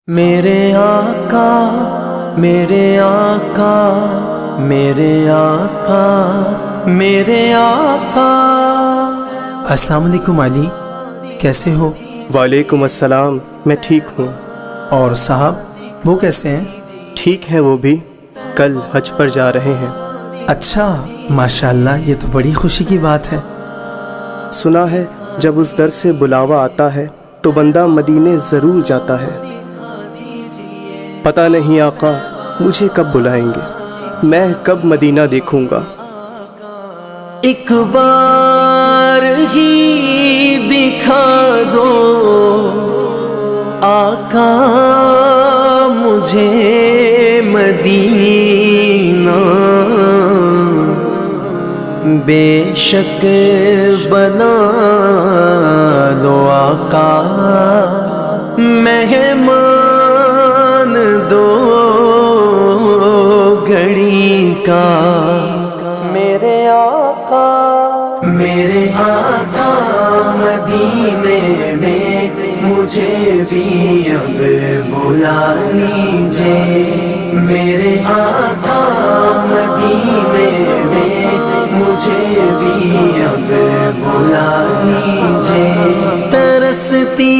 میرے آقا میرے آقا میرے آقا میرے آقا۔ السلام علیکم علی، کیسے ہو؟ وعلیکم السلام، میں ٹھیک ہوں۔ اور صاحب وہ کیسے ہیں؟ ٹھیک ہیں، وہ بھی کل حج پر جا رہے ہیں۔ اچھا، ماشاءاللہ، یہ تو بڑی خوشی کی بات ہے۔ سنا ہے جب اس در سے بلاوا آتا ہے تو بندہ مدینے ضرور جاتا ہے۔ پتہ نہیں آقا مجھے کب بلائیں گے، میں کب مدینہ دیکھوں گا۔ ایک بار ہی دکھا دو آقا مجھے مدینہ، بے شک بنا لو آقا مہمان دو گھڑی کا۔ میرے آقا مدینے میں مجھے بھی اب بلا لیجئے۔ میرے آقا مدینے میں مجھے بھی اب بلا لیجئے۔ ترستی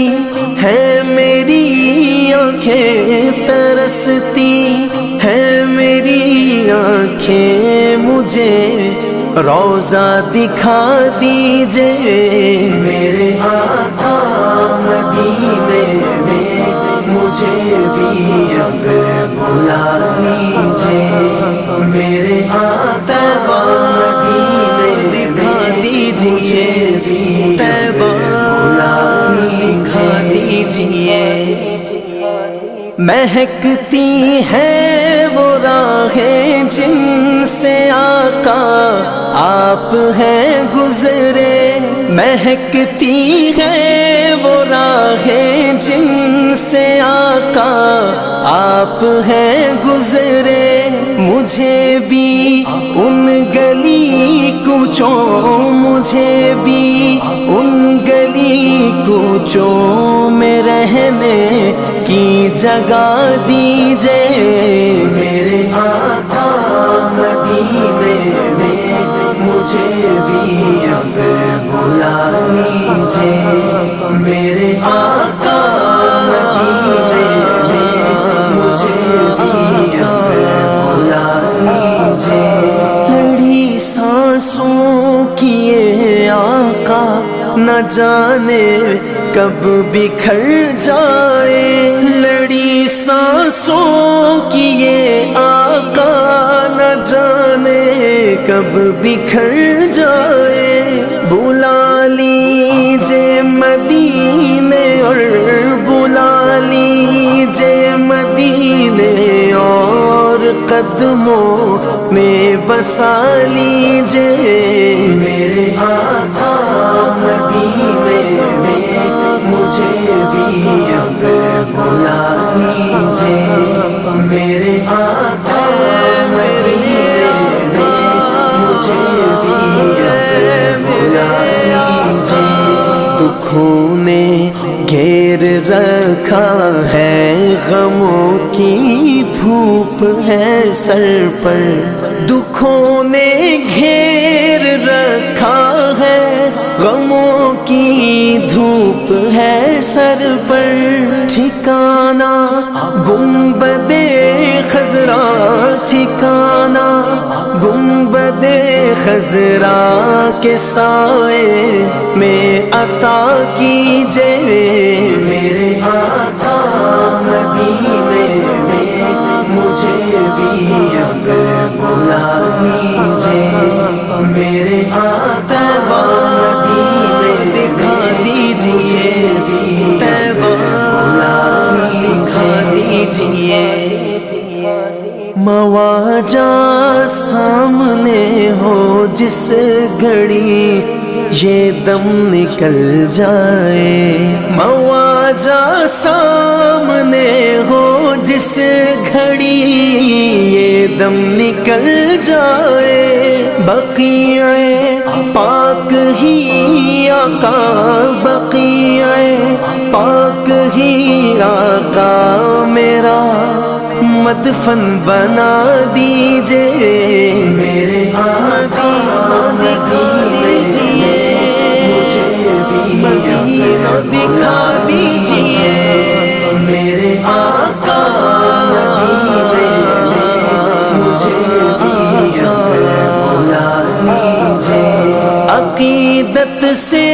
ہے میری آنکھیں، ترستی ہے میری آنکھیں، مجھے روضہ دکھا دیجئے۔ میرے آقا مدینے میں مجھے بھی اب بلا لیجئے۔ میرے آقا مدینے دکھا دیجئے، طیبہ دکھا دیجئے۔ مہکتی ہے وہ راہیں جن سے آقا آپ ہیں گزرے، مہکتی ہے وہ راہیں جن سے آقا آپ ہیں گزرے۔ مجھے بھی ان گلی کوچوں، مجھے بھی ان گلی کوچوں میں رہنے کی جگہ دیجئے۔ میرے آقا مدینے میں مجھے بھی اب بلا لیجئے۔ میرے آقا مدینے میں مجھے بھی اب بلا لیجئے۔ لڑی سانسوں کی یہ آقا نہ جانے کب بکھر جائے، لڑی سانسوں کی یہ آقا نہ جانے کب بکھر جائے۔ بلا لیجئے مدینے اور بلا لیجئے مدینے اور قدموں میں بسا لیجئے۔ میرے آقا مدینے میں مجھے بھی اب بلا لیجئے۔ میرے آقا مدینے میں مجھے بھی اب بلا لیجئے۔ دکھوں نے گھیر رکھا ہے، غموں کی دھوپ ہے سر پر، دکھوں نے گھیر رکھا ہے، غموں کی دھوپ ہے سر پر۔ ٹھکانہ گنبد خضرا، ٹھکانہ گنبد خضرا کے سائے میں عطا کیجئے۔ میرے آقا مدینے میں مجھے بھی اب بلا لیجئے۔ میرے آقا مدینے دکھا دیجئے، طیبہ دکھا دیجئے۔ مواجہ سامنے ہو جس گھڑی یہ دم نکل جائے، مواجہ سامنے ہو جس گھڑی یہ دم نکل جائے۔ بقیع پاک ہی آقا، بقیع پاک ہی آقا مدفن بنا دیجئے میرے آقا دکھا دیجئے مجھے مدینہ دکھا دیجئے میرے آقا مجھے بلا لیجئے عقیدت سے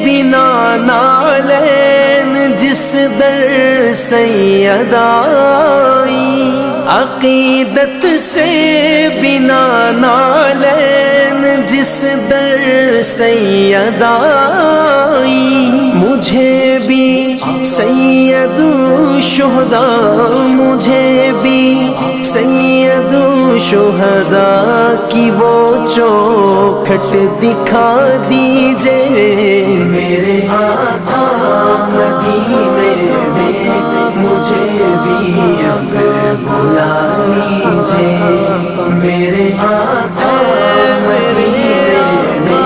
بنا نالین جس در سید آئی عقیدت سے بنا نالین جس در سید آئی مجھے بھی سید الشہداء مجھے بھی سید الشہداء کی وہ چوکھٹ دکھا دیجئے میرے آقا مدینے میں مجھے بھی اب بلا لیجئے میرے آقا مدینے میں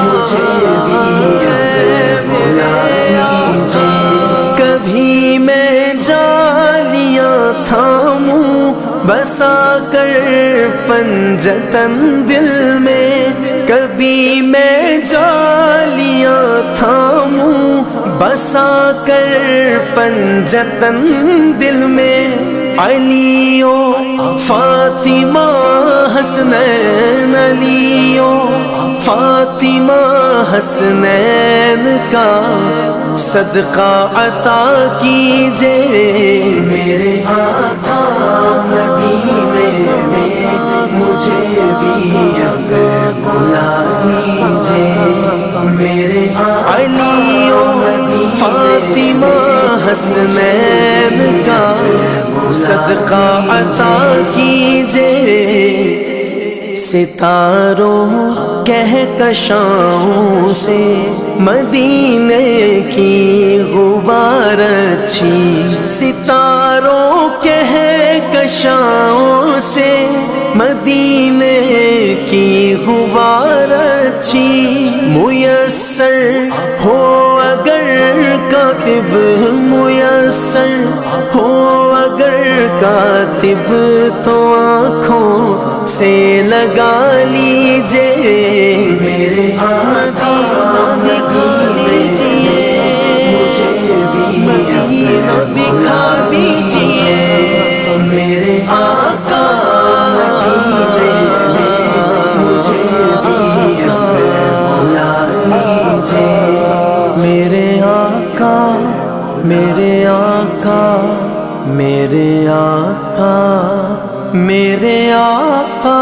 مجھے بھی اب بلا لیجئے کبھی میں جالیاں تھاموں بسا کر پنجتن دل میں کبھی میں جالیاں تھاموں بسا کر پنجتن دل میں علی و فاطمہ حسنین علی و فاطمہ حسنین کا صدقہ عطا کیجئے میرے آقا مدینے میں مجھے بھی اب بلا لیجئے میرے علی و فاطمہ حسنین کا صدقہ عطا کیجئے ستاروں کہکشاؤں سے مدینے کی غبار اچھی ستاروں کہکشاؤں سے مدینے کی غبار اچھی میسر ہو اگر کاتب میسر ہو اگر کاتب تو آنکھوں سے لگا لیجئے میرے آقا دکھا دیجئے مجھے بھی مدینہ دکھا دیجئے میرے آقا مدینے میں مجھے بھی بلا لیجئے میرے آقا میرے آقا میرے آقا میرے آقا